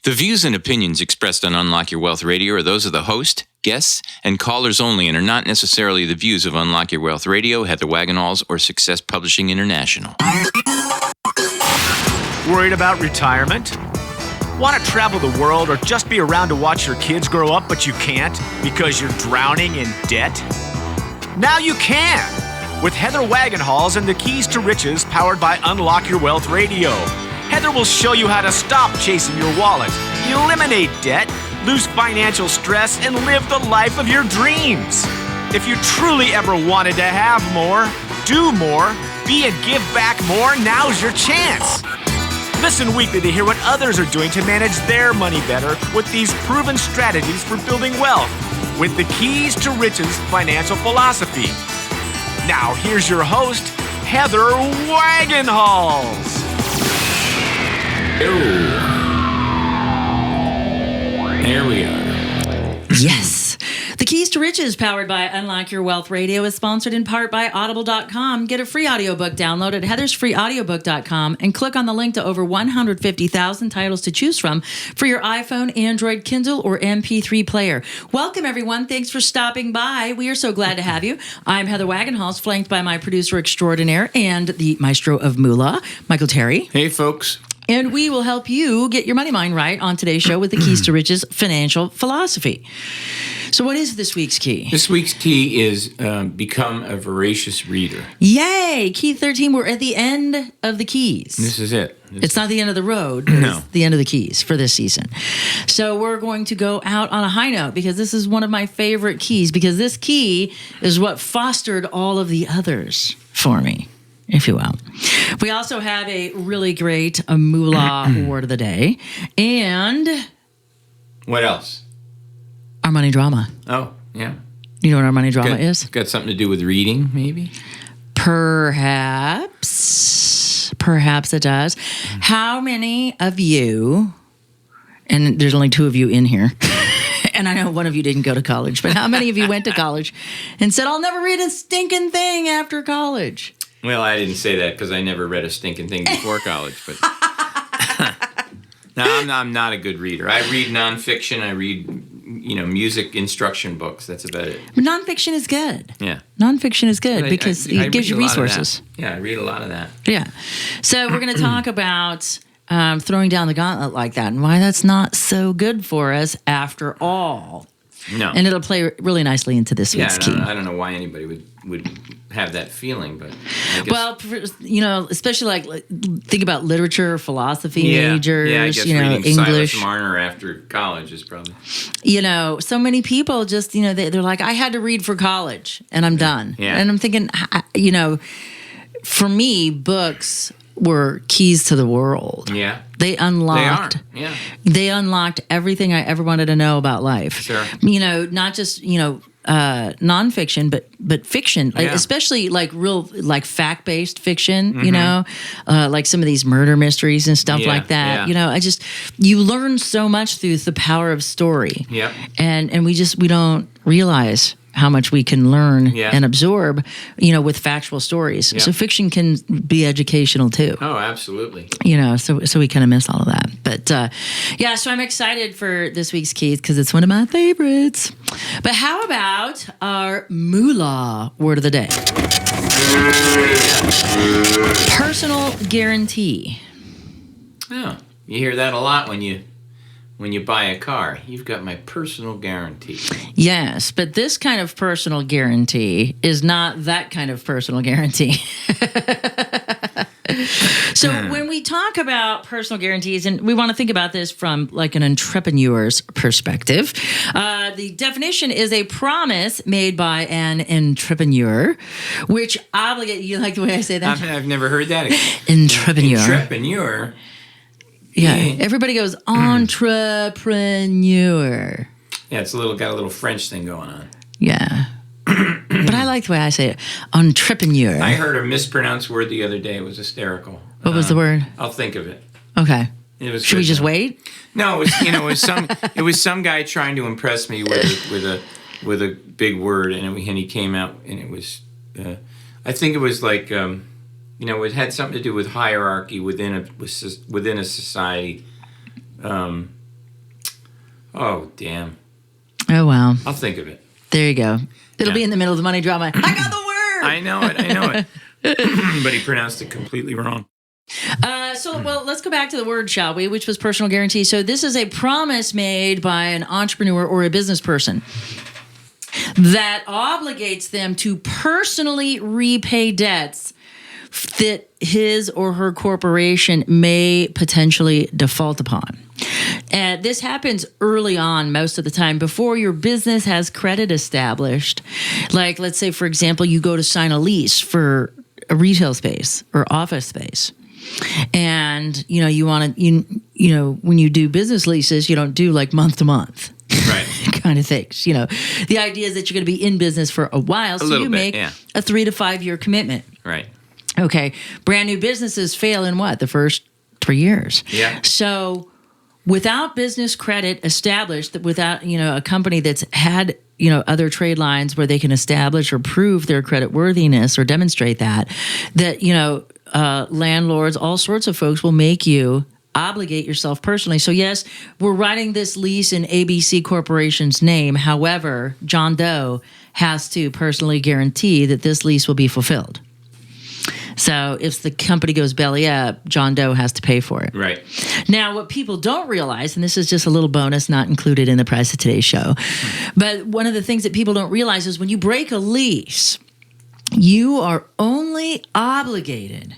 The views and opinions expressed on Unlock Your Wealth Radio are those of the host, guests, and callers only and are not necessarily the views of Unlock Your Wealth Radio, Heather Wagenhals, or Success Publishing International. Worried about retirement? Want to travel the world or just be around to watch your kids grow up, but you can't because you're drowning in debt? Now you can! With Heather Wagenhals and the Keys to Riches powered by Unlock Your Wealth Radio. Heather will show you how to stop chasing your wallet, eliminate debt, lose financial stress, and live the life of your dreams. If you truly ever wanted to have more, do more, be and give back more, now's your chance. Listen weekly to hear what others are doing to manage their money better with these proven strategies for building wealth with the Keys to Riches financial philosophy. Now, here's your host, Heather Wagenhals. There we are. Yes. The Keys to Riches, powered by Unlock Your Wealth Radio, is sponsored in part by Audible.com. Get a free audiobook download at heathersfreeaudiobook.com and click on the link to over 150,000 titles to choose from for your iPhone, Android, Kindle, or MP3 player. Welcome, everyone. Thanks for stopping by. We are so glad to have you. I'm Heather Wagenhals, flanked by my producer extraordinaire and the maestro of moolah, Michael Terry. Hey, folks. And we will help you get your money mind right on today's show with the Keys to Riches financial philosophy. So what is this week's key? This week's key is become a voracious reader. Yay! Key 13, we're at the end of the keys. This is it. It's not the end of the road, but No. It's the end of the keys for this season. So we're going to go out on a high note because this is one of my favorite keys because this key is what fostered all of the others for me, if you will. We also have a really great moolah word of the day and What else? our money drama. Oh, yeah. You know what our money drama is? Got something to do with reading, maybe? Perhaps it does. How many of you, and there's only two of you in here, and I know one of you didn't go to college, but how many of you went to college and said, I'll never read a stinking thing after college? Well, I didn't say that because I never read a stinking thing before college, but no, I'm not a good reader. I read nonfiction. I read, music instruction books. That's about it. But nonfiction is good. Yeah. Nonfiction is good because I it gives you read a lot of resources. that. Yeah, I read a lot of that. Yeah. So we're going to talk about throwing down the gauntlet like that and why that's not so good for us after all. No. And it'll play really nicely into this week's key. I don't know why anybody would have that feeling, but I guess. Well, especially like think about literature, philosophy majors, I guess reading English. Silas Marner after college is probably. So many people just, they're like, I had to read for college and I'm done. Yeah. And I'm thinking, for me, books were keys to the world. Yeah. They unlocked. They are. Yeah. They unlocked everything I ever wanted to know about life. Sure. Not just nonfiction, but fiction, Yeah. especially like real fact-based fiction. Mm-hmm. Like some of these murder mysteries and stuff Yeah, like that. yeah. You learn so much through the power of story. Yep. And we don't realize how much we can learn and absorb, with factual stories. Yeah. So fiction can be educational too. Oh, absolutely. So we kind of miss all of that. But so I'm excited for this week's keys because it's one of my favorites. But how about our moolah word of the day? Personal guarantee. Oh, you hear that a lot when you buy a car. You've got my personal guarantee. Yes, but this kind of personal guarantee is not that kind of personal guarantee. So when we talk about personal guarantees, and we want to think about this from like an entrepreneur's perspective, the definition is a promise made by an entrepreneur, which obligate. You like the way I say that? I've never heard that. Entrepreneur. Entrepreneur. Yeah, everybody goes entrepreneur. Yeah, it's got a little French thing going on. Yeah. But I like the way I say it. Entrepreneur. I heard a mispronounced word the other day. It was hysterical. What was the word? I'll think of it. Okay. It was Should we just wait? No, it was some guy trying to impress me with a big word, and he came out, and it was I think it was like it had something to do with hierarchy within a society. Oh, damn. Oh, wow. I'll think of it. There you go. It'll Yeah. be in the middle of the money drama. I got the word. I know it. But he pronounced it completely wrong. Well, let's go back to the word, shall we, which was personal guarantee. So this is a promise made by an entrepreneur or a business person that obligates them to personally repay debts that his or her corporation may potentially default upon. And this happens early on most of the time before your business has credit established. Like, let's say, for example, you go to sign a lease for a retail space or office space. And, you want to, when you do business leases, you don't do like month to month. Right. Kind of things. The idea is that you're going to be in business for a while. So you make a 3 to 5 year commitment. Right. Okay. Brand new businesses fail in what? The first 3 years. Yeah. So without business credit established, without, a company that's had, other trade lines where they can establish or prove their credit worthiness or demonstrate that, landlords, all sorts of folks will make you obligate yourself personally. So yes, we're writing this lease in ABC Corporation's name. However, John Doe has to personally guarantee that this lease will be fulfilled. So if the company goes belly up, John Doe has to pay for it. Right. Now, what people don't realize, and this is just a little bonus not included in the price of today's show, but one of the things that people don't realize is when you break a lease, you are only obligated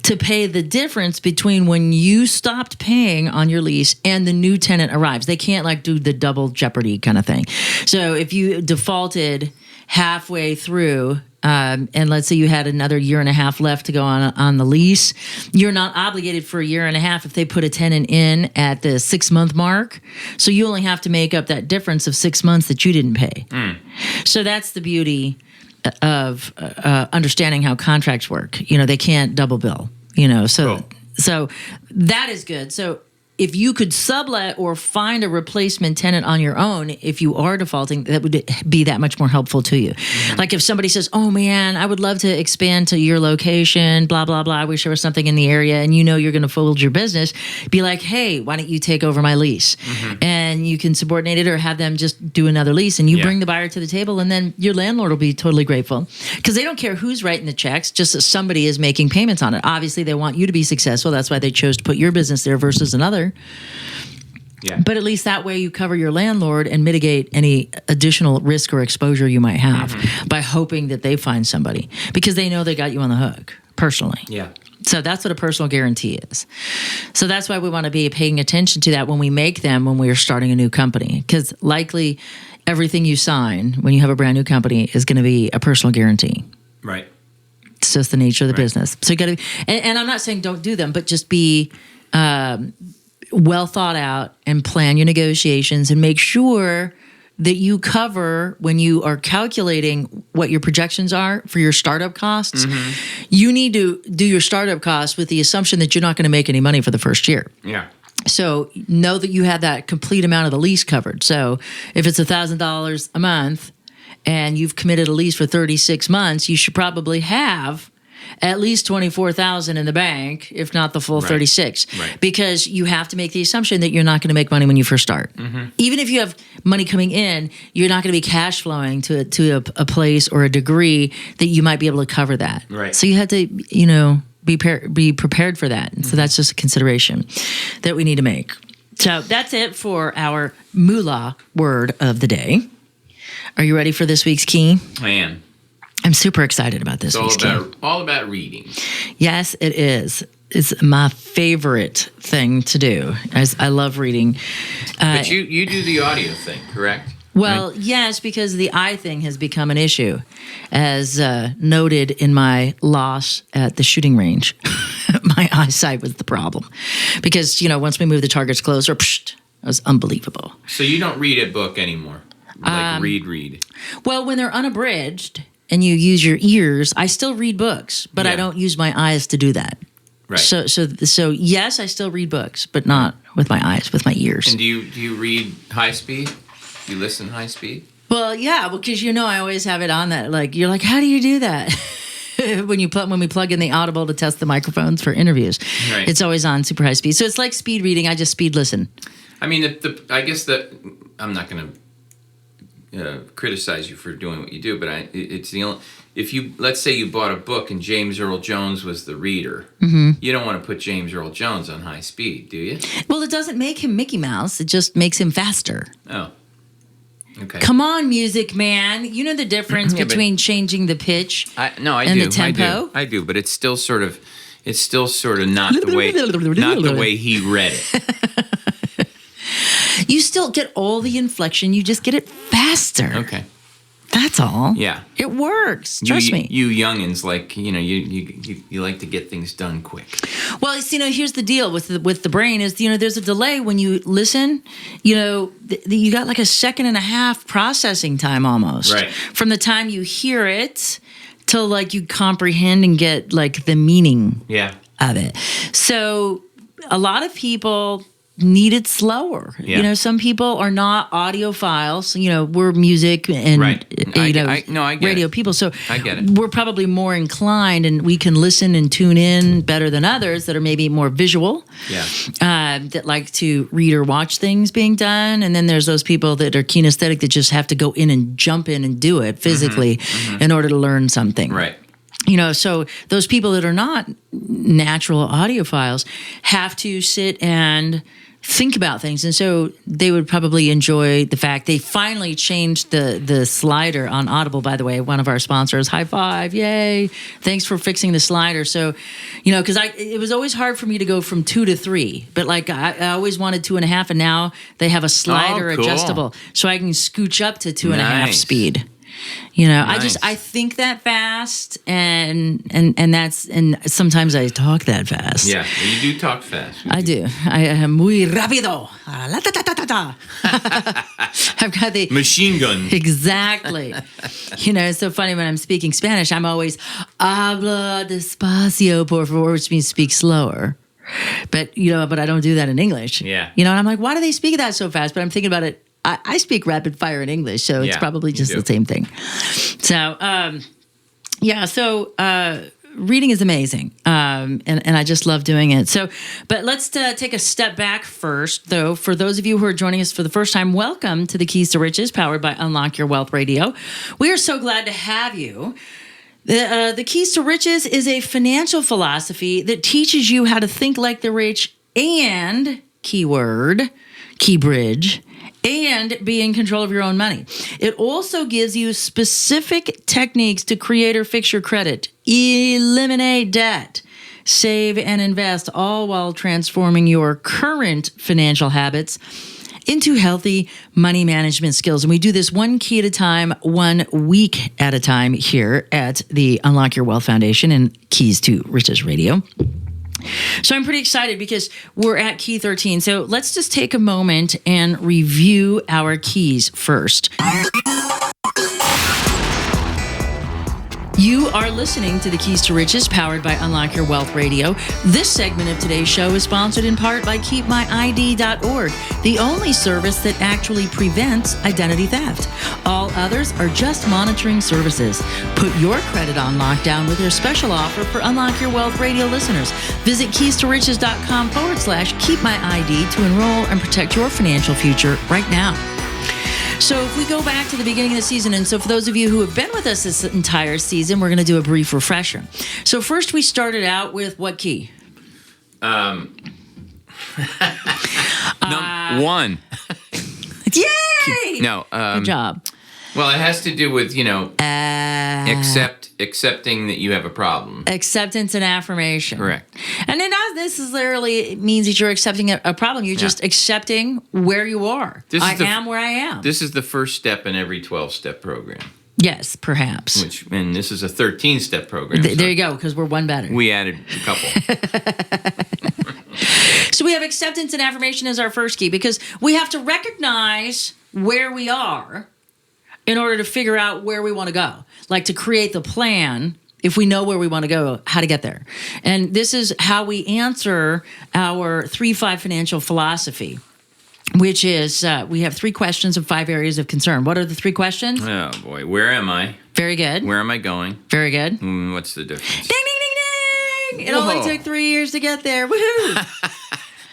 to pay the difference between when you stopped paying on your lease and the new tenant arrives. They can't do the double jeopardy kind of thing. So if you defaulted halfway through, and let's say you had another year and a half left to go on the lease, you're not obligated for a year and a half if they put a tenant in at the 6-month mark. So you only have to make up that difference of 6 months that you didn't pay. So that's the beauty of understanding how contracts work. They can't double bill, so that is good. So if you could sublet or find a replacement tenant on your own, if you are defaulting, that would be that much more helpful to you. Mm-hmm. Like if somebody says, oh man, I would love to expand to your location, blah, blah, blah. I wish there was something in the area and you're going to fold your business. Be like, hey, why don't you take over my lease? Mm-hmm. And you can subordinate it or have them just do another lease and you bring the buyer to the table and then your landlord will be totally grateful because they don't care who's writing the checks, just that somebody is making payments on it. Obviously, they want you to be successful. That's why they chose to put your business there versus another. Yeah. But at least that way you cover your landlord and mitigate any additional risk or exposure you might have by hoping that they find somebody because they know they got you on the hook personally. Yeah. So that's what a personal guarantee is. So that's why we want to be paying attention to that when we make them when we're starting a new company because likely everything you sign when you have a brand new company is going to be a personal guarantee. Right. It's just the nature of the business. So you got to, and I'm not saying don't do them, but just be well thought out and plan your negotiations and make sure that you cover when you are calculating what your projections are for your startup costs. Mm-hmm. You need to do your startup costs with the assumption that you're not going to make any money for the first year. Yeah. So know that you have that complete amount of the lease covered. So if it's $1,000 a month and you've committed a lease for 36 months, you should probably have at least $24,000 in the bank, if not the full 36, because you have to make the assumption that you're not going to make money when you first start. Mm-hmm. Even if you have money coming in, you're not going to be cash flowing to a place or a degree that you might be able to cover that. Right. So you have to, be prepared for that. And so that's just a consideration that we need to make. So that's it for our moolah word of the day. Are you ready for this week's key? I am. I'm super excited about this. It's all about reading. Yes, it is. It's my favorite thing to do. I love reading. But you do the audio thing, correct? Well, yes, because the eye thing has become an issue, as noted in my loss at the shooting range. My eyesight was the problem. Because, once we moved the targets closer, it was unbelievable. So you don't read a book anymore? Like read? Well, when they're unabridged and you use your ears, I still read books, but I don't use my eyes to do that. Right. So yes, I still read books, but not with my eyes, with my ears. And do you read high speed? Do you listen high speed? Well, yeah, because I always have it on that. You're like, how do you do that? when we plug in the Audible to test the microphones for interviews, it's always on super high speed. So it's like speed reading. I just speed listen. I mean, I guess that I'm not going to criticize you for doing what you do, but it's the only. If let's say you bought a book and James Earl Jones was the reader, you don't want to put James Earl Jones on high speed, do you? Well, it doesn't make him Mickey Mouse. It just makes him faster. Oh. Okay. Come on, music man. You know the difference between changing the pitch and the tempo? I do, but it's still sort of not the way he read it. You still get all the inflection. You just get it faster. Okay. That's all. Yeah. It works. Trust me. You youngins, like, you like to get things done quick. Well, here's the deal with the brain is, there's a delay when you listen. You got like a second and a half processing time almost. Right. From the time you hear it till like you comprehend and get like the meaning of it. So a lot of people need it slower. Yeah. Some people are not audiophiles. We're music and radio people. So I get it. We're probably more inclined, and we can listen and tune in better than others that are maybe more visual. Yeah. That like to read or watch things being done. And then there's those people that are kinesthetic that just have to go in and jump in and do it physically in order to learn something. Right. So those people that are not natural audiophiles have to sit and think about things. And so they would probably enjoy the fact they finally changed the slider on Audible, by the way, one of our sponsors. High five. Yay. Thanks for fixing the slider. So, because it was always hard for me to go from 2 to 3, but like I always wanted 2.5, and now they have a slider adjustable. So I can scooch up to 2.5 speed. Nice. I think that fast, and sometimes I talk that fast. Yeah, you do talk fast. I do. I am muy rápido. I've got the machine gun. Exactly. It's so funny when I'm speaking Spanish. I'm always habla despacio, por favor, which means speak slower. But but I don't do that in English. Yeah. And I'm like, why do they speak that so fast? But I'm thinking about it. I speak rapid fire in English, so it's probably just the same thing. So, reading is amazing, and I just love doing it. So, but let's take a step back first, though. For those of you who are joining us for the first time, welcome to the Keys to Riches, powered by Unlock Your Wealth Radio. We are so glad to have you. The Keys to Riches is a financial philosophy that teaches you how to think like the rich and, keyword, key bridge, and be in control of your own money. It also gives you specific techniques to create or fix your credit, eliminate debt, save and invest, all while transforming your current financial habits into healthy money management skills. And we do this one key at a time, 1 week at a time here at the Unlock Your Wealth Foundation and Keys to Riches Radio. So I'm pretty excited because we're at key 13. So let's just take a moment and review our keys first. You are listening to the Keys to Riches, powered by Unlock Your Wealth Radio. This segment of today's show is sponsored in part by KeepMyID.org, the only service that actually prevents identity theft. All others are just monitoring services. Put your credit on lockdown with their special offer for Unlock Your Wealth Radio listeners. Visit keystoriches.com/keepmyid to enroll and protect your financial future right now. So if we go back to the beginning of the season, and so for those of you who have been with us this entire season, we're going to do a brief refresher. So first we started out with what key? 1. Yay! No. Good job. Well, it has to do with, accepting that you have a problem. Acceptance and affirmation. Correct. And it not necessarily means that you're accepting a problem. You're just accepting where you are. I am where I am. This is the first step in every 12-step program. Yes, perhaps. And this is a 13-step program. There you go, because we're one better. We added a couple. So we have acceptance and affirmation as our first key, because we have to recognize where we are in order to figure out where we want to go. Like to create the plan, if we know where we want to go, how to get there. And this is how we answer our 3-5 financial philosophy, which is we have 3 questions of 5 areas of concern. What are the 3 questions? Oh, boy. Where am I? Very good. Where am I going? Very good. What's the difference? Ding, ding, ding, ding! It only took 3 years to get there. Woohoo!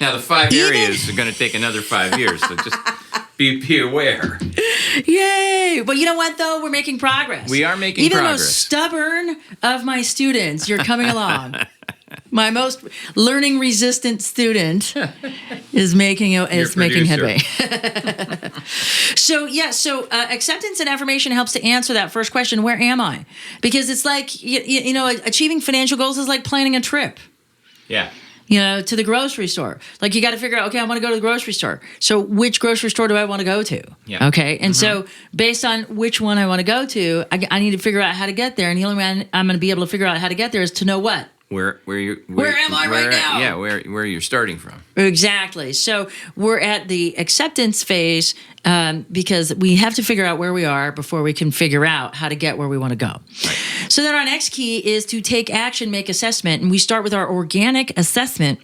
Now, the 5 areas are going to take another 5 years, so just be aware. Yay! But you know what, though? We're making progress. We are making Even progress. the most stubborn of my students, you're coming along. My most learning-resistant student is making headway. So acceptance and affirmation helps to answer that first question, where am I? Because it's like, you know, achieving financial goals is like planning a trip. Yeah. You know, to the grocery store. Like, you got to figure out, okay, I want to go to the grocery store. So which grocery store do I want to go to? Yeah. Okay. And so based on which one I want to go to, I need to figure out how to get there. And the only way I'm going to be able to figure out how to get there is to know what? Where am I right now? Yeah, where you're starting from. Exactly. So we're at the acceptance phase because we have to figure out where we are before we can figure out how to get where we want to go. Right. So then our next key is to take action, make assessment. And we start with our organic assessment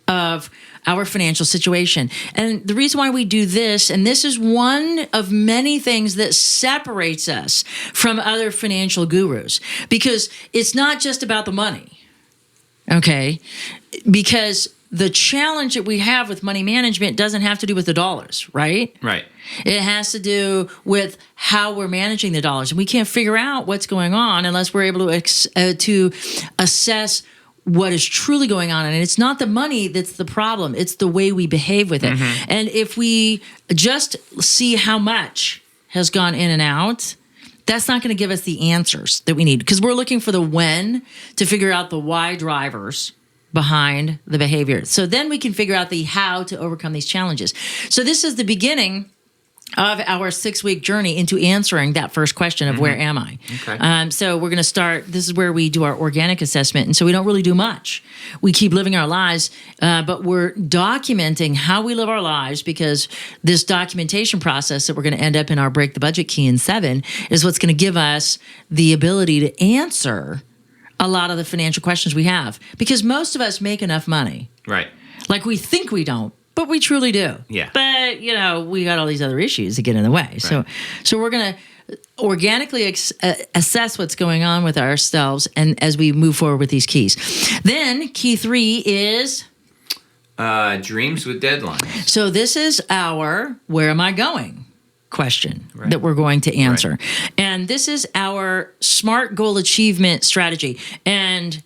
of our financial situation. And the reason why we do this, and this is one of many things that separates us from other financial gurus, because it's not just about the money. Okay, because the challenge that we have with money management doesn't have to do with the dollars, right? Right. It has to do with how we're managing the dollars. And we can't figure out what's going on unless we're able to assess what is truly going on. And it's not the money that's the problem. It's the way we behave with it. And if we just see how much has gone in and out, that's not going to give us the answers that we need, because we're looking for the when to figure out the why drivers behind the behavior. So then we can figure out the how to overcome these challenges. So this is the beginning of our 6-week journey into answering that first question of where am I? Okay. So we're going to start. This is where we do our organic assessment. And so we don't really do much. We keep living our lives, but we're documenting how we live our lives, because this documentation process that we're going to end up in our Break the Budget key in 7 is what's going to give us the ability to answer a lot of the financial questions we have, because most of us make enough money. Right. Like, we think we don't, but we truly do. Yeah. But, you know, we got all these other issues that get in the way. Right. So we're going to organically assess what's going on with ourselves, and as we move forward with these keys. Then key 3 is dreams with deadlines. So this is our where am I going question that we're going to answer. Right. And this is our SMART goal achievement strategy. And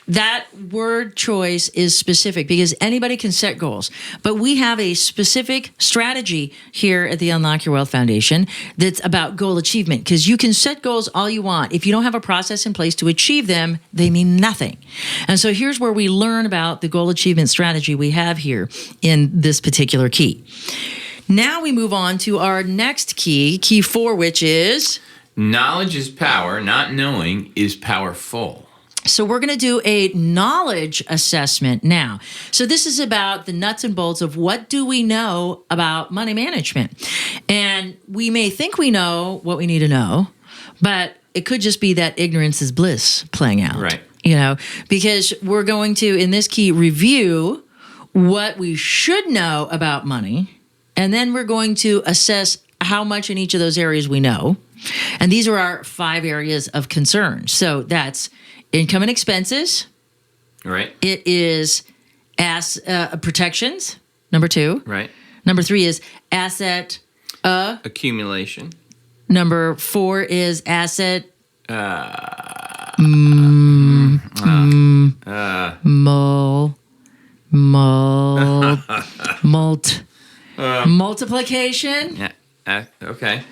that word choice is specific, because anybody can set goals, but we have a specific strategy here at the Unlock Your Wealth Foundation that's about goal achievement, because you can set goals all you want. If you don't have a process in place to achieve them, they mean nothing. And so here's where we learn about the goal achievement strategy we have here in this particular key. Now we move on to our next key, key 4, which is knowledge is power, not knowing is powerful. So we're going to do a knowledge assessment now. So this is about the nuts and bolts of what do we know about money management. And we may think we know what we need to know, but it could just be that ignorance is bliss playing out. Right. You know, because we're going to, in this key, review what we should know about money, and then we're going to assess how much in each of those areas we know. And these are our 5 areas of concern. So that's income and expenses. Right. It is protections, number 2. Right. Number 3 is asset accumulation. Number 4 is asset multiplication. Yeah. Okay.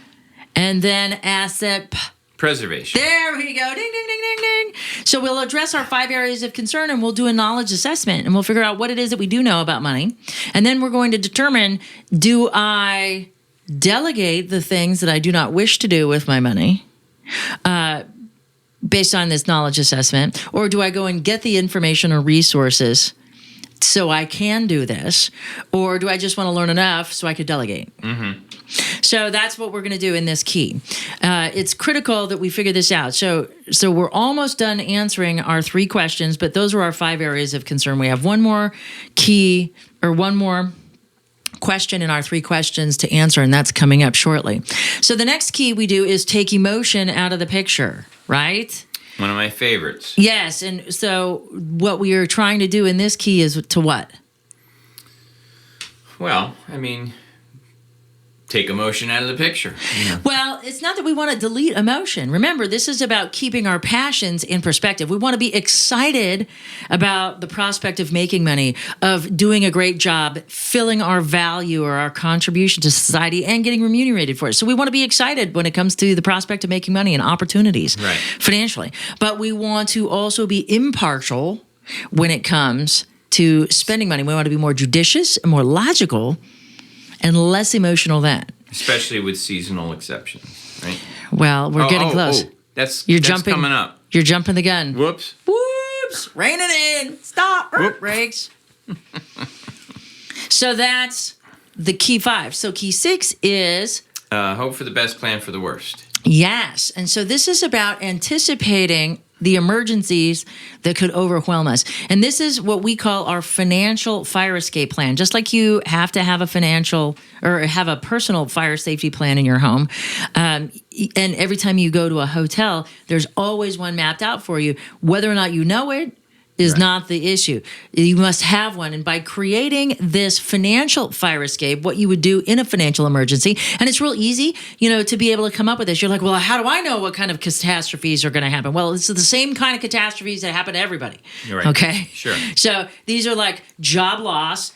And then asset preservation. There we go. Ding, ding, ding, ding, ding. So we'll address our 5 areas of concern, and we'll do a knowledge assessment, and we'll figure out what it is that we do know about money. And then we're going to determine, do I delegate the things that I do not wish to do with my money based on this knowledge assessment, or do I go and get the information or resources so I can do this, or do I just want to learn enough so I could delegate? Mm-hmm. So that's what we're going to do in this key. It's critical that we figure this out. So we're almost done answering our 3 questions, but those are our 5 areas of concern. We have one more key, or one more question in our 3 questions to answer, and that's coming up shortly. So the next key we do is take emotion out of the picture, right? One of my favorites. Yes, and so what we are trying to do in this key is to what? Well, I mean, take emotion out of the picture. Well, it's not that we want to delete emotion. Remember, this is about keeping our passions in perspective. We want to be excited about the prospect of making money, of doing a great job, filling our value or our contribution to society, and getting remunerated for it. So we want to be excited when it comes to the prospect of making money and opportunities financially. But we want to also be impartial when it comes to spending money. We want to be more judicious and more logical and less emotional then. Especially with seasonal exceptions, right? Well, we're getting close. That's jumping, coming up. You're jumping the gun. Whoops. Whoops. Rein it in. Stop. Brakes. So that's the key 5. So key 6 is... hope for the best, plan for the worst. Yes. And so this is about anticipating the emergencies that could overwhelm us. And this is what we call our financial fire escape plan. Just like you have to have a financial or have a personal fire safety plan in your home. And every time you go to a hotel, there's always one mapped out for you. Whether or not you know it is not the issue. You must have one. And by creating this financial fire escape, what you would do in a financial emergency, and it's real easy, to be able to come up with this. You're like, well, how do I know what kind of catastrophes are going to happen? Well, it's the same kind of catastrophes that happen to everybody. You're right. Okay? Sure. So these are like job loss.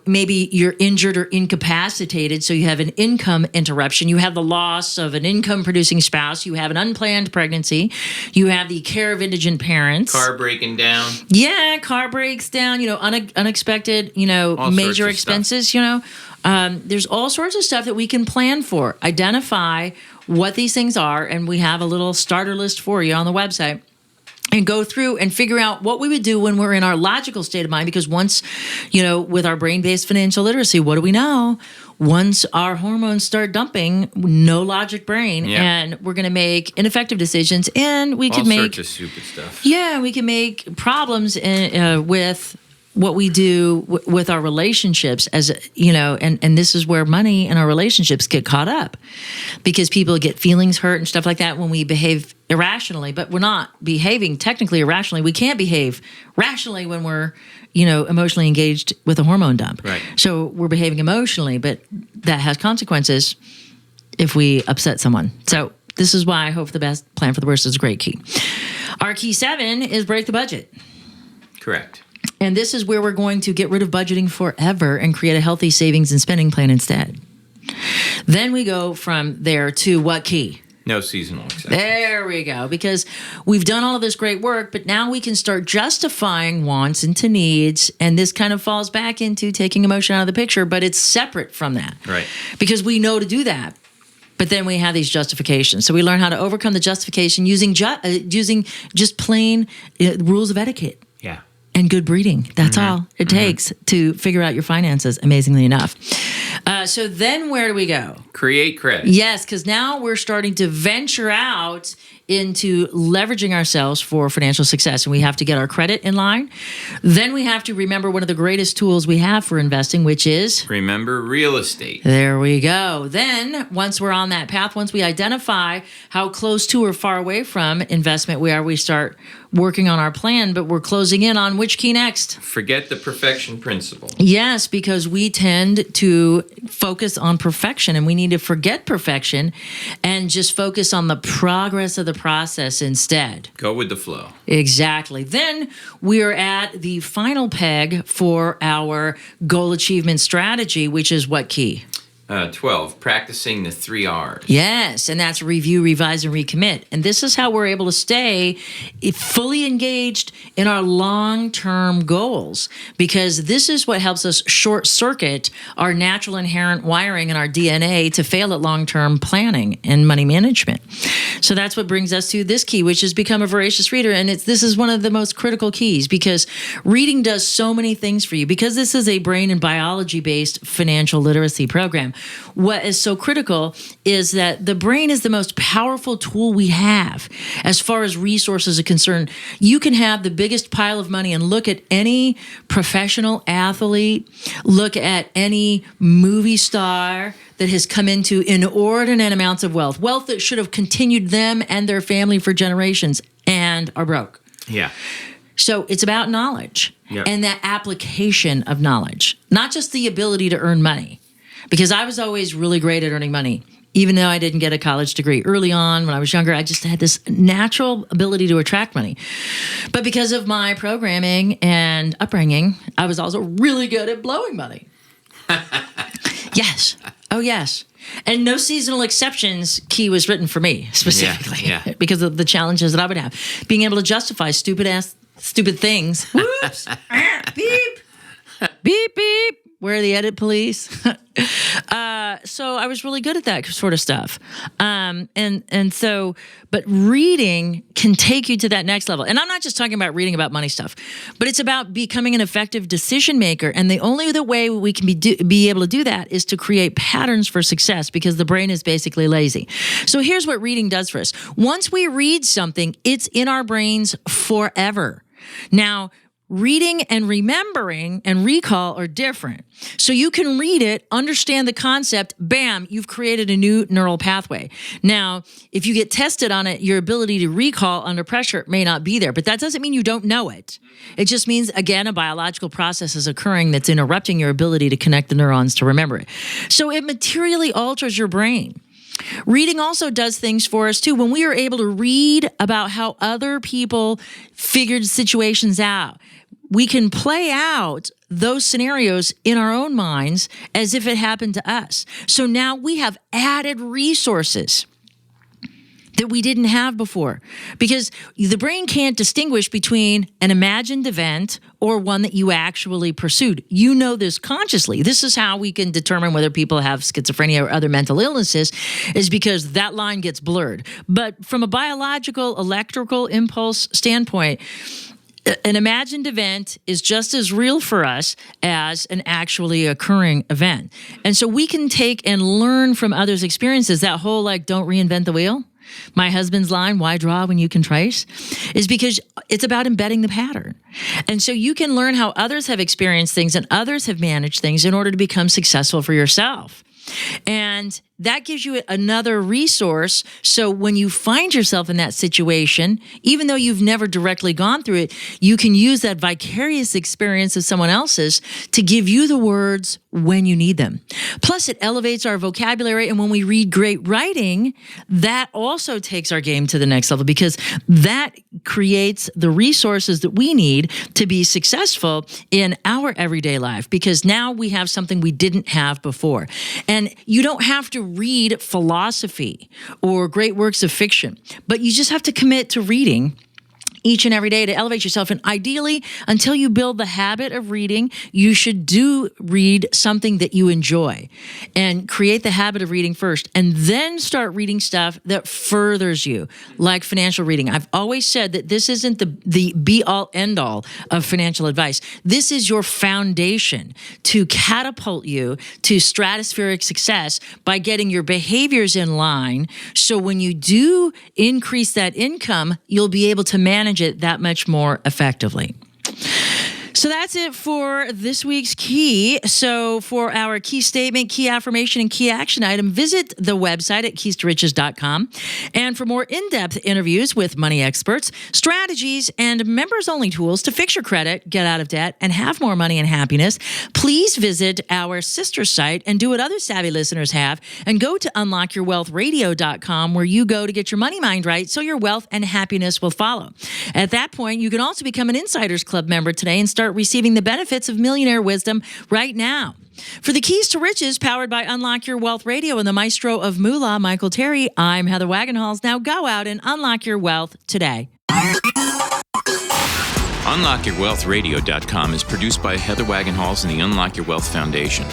Maybe you're injured or incapacitated, so you have an income interruption. You have the loss of an income-producing spouse. You have an unplanned pregnancy. You have the care of indigent parents. Car breaking down. Yeah, car breaks down. Unexpected. Major expenses. There's all sorts of stuff that we can plan for. Identify what these things are, and we have a little starter list for you on the website. And go through and figure out what we would do when we're in our logical state of mind. Because once, with our brain-based financial literacy, what do we know? Once our hormones start dumping, no logic brain, and we're going to make ineffective decisions. And we can make all sorts of stupid stuff. Yeah, we can make problems with what we do with our relationships, and this is where money and our relationships get caught up, because people get feelings hurt and stuff like that when we behave irrationally. But we're not behaving technically irrationally. We can't behave rationally when we're emotionally engaged with a hormone dump. Right. So we're behaving emotionally, but that has consequences if we upset someone. So this is why I hope the best, plan for the worst is a great key. Our key 7 is break the budget. Correct. And this is where we're going to get rid of budgeting forever and create a healthy savings and spending plan instead. Then we go from there to what key? No seasonal exceptions. There we go. Because we've done all of this great work, but now we can start justifying wants into needs. And this kind of falls back into taking emotion out of the picture, but it's separate from that. Right. Because we know to do that. But then we have these justifications. So we learn how to overcome the justification using just plain rules of etiquette. Yeah. And good breeding. That's all it takes to figure out your finances, amazingly enough. So then where do we go? Create credit. Yes, because now we're starting to venture out into leveraging ourselves for financial success. And we have to get our credit in line. Then we have to remember one of the greatest tools we have for investing, which is... remember real estate. There we go. Then once we're on that path, once we identify how close to or far away from investment we are, we start working on our plan, but we're closing in on which key next? Forget the perfection principle. Yes, because we tend to focus on perfection, and we need to forget perfection and just focus on the progress of the process instead. Go with the flow. Exactly. Then we're at the final peg for our goal achievement strategy, which is what key? 12, practicing the 3 R's. Yes, and that's review, revise, and recommit. And this is how we're able to stay fully engaged in our long-term goals, because this is what helps us short-circuit our natural inherent wiring in our DNA to fail at long-term planning and money management. So that's what brings us to this key, which is become a voracious reader. And this is one of the most critical keys, because reading does so many things for you. Because this is a brain and biology-based financial literacy program, what is so critical is that the brain is the most powerful tool we have as far as resources are concerned. You can have the biggest pile of money and look at any professional athlete, look at any movie star that has come into inordinate amounts of wealth that should have continued them and their family for generations, and are broke. Yeah. So it's about knowledge Yep. and that application of knowledge, not just the ability to earn money. Because I was always really great at earning money, even though I didn't get a college degree. Early on, when I was younger, I just had this natural ability to attract money. But because of my programming and upbringing, I was also really good at blowing money. Yes. Oh, yes. And no seasonal exceptions key was written for me specifically because of the challenges that I would have. Being able to justify stupid things. Whoops. Beep. Beep, beep. Where are the edit police? So I was really good at that sort of stuff. But reading can take you to that next level. And I'm not just talking about reading about money stuff, but it's about becoming an effective decision maker. And the only other way we can be able to do that is to create patterns for success, because the brain is basically lazy. So here's what reading does for us. Once we read something, it's in our brains forever. Now, reading and remembering and recall are different. So you can read it, understand the concept, bam, you've created a new neural pathway. Now, if you get tested on it, your ability to recall under pressure may not be there, but that doesn't mean you don't know it. It just means, again, a biological process is occurring that's interrupting your ability to connect the neurons to remember it. So it materially alters your brain. Reading also does things for us, too. When we are able to read about how other people figured situations out, we can play out those scenarios in our own minds as if it happened to us. So now we have added resources that we didn't have before, because the brain can't distinguish between an imagined event or one that you actually pursued. You know this consciously. This is how we can determine whether people have schizophrenia or other mental illnesses, is because that line gets blurred. But from a biological, electrical impulse standpoint, an imagined event is just as real for us as an actually occurring event. And so we can take and learn from others' experiences. That whole, don't reinvent the wheel. My husband's line, why draw when you can trace, is because it's about embedding the pattern. And so you can learn how others have experienced things and others have managed things in order to become successful for yourself. And that gives you another resource. So when you find yourself in that situation, even though you've never directly gone through it, you can use that vicarious experience of someone else's to give you the words when you need them. Plus, it elevates our vocabulary. And when we read great writing, that also takes our game to the next level, because that creates the resources that we need to be successful in our everyday life, because now we have something we didn't have before. And you don't have to read philosophy or great works of fiction, but you just have to commit to reading each and every day to elevate yourself. And ideally, until you build the habit of reading, you should read something that you enjoy and create the habit of reading first, and then start reading stuff that furthers you, like financial reading. I've always said that this isn't the be-all, end-all of financial advice. This is your foundation to catapult you to stratospheric success by getting your behaviors in line. So when you do increase that income, you'll be able to manage it that much more effectively. So that's it for this week's key. So for our key statement, key affirmation, and key action item, visit the website at keys2riches.com. And for more in-depth interviews with money experts, strategies, and members-only tools to fix your credit, get out of debt, and have more money and happiness, please visit our sister site and do what other savvy listeners have and go to unlockyourwealthradio.com, where you go to get your money mind right so your wealth and happiness will follow. At that point, you can also become an Insiders Club member today and start receiving the benefits of millionaire wisdom right now. For the Keys to Riches, powered by Unlock Your Wealth Radio and the maestro of moolah, Michael Terry, I'm Heather Wagenhals. Now go out and unlock your wealth today. UnlockYourWealthRadio.com is produced by Heather Wagenhals and the Unlock Your Wealth Foundation.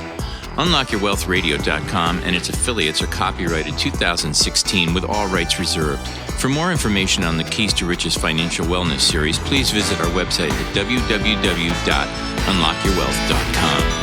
UnlockYourWealthRadio.com and its affiliates are copyrighted 2016 with all rights reserved. For more information on the Keys to Riches Financial Wellness Series, please visit our website at www.unlockyourwealth.com.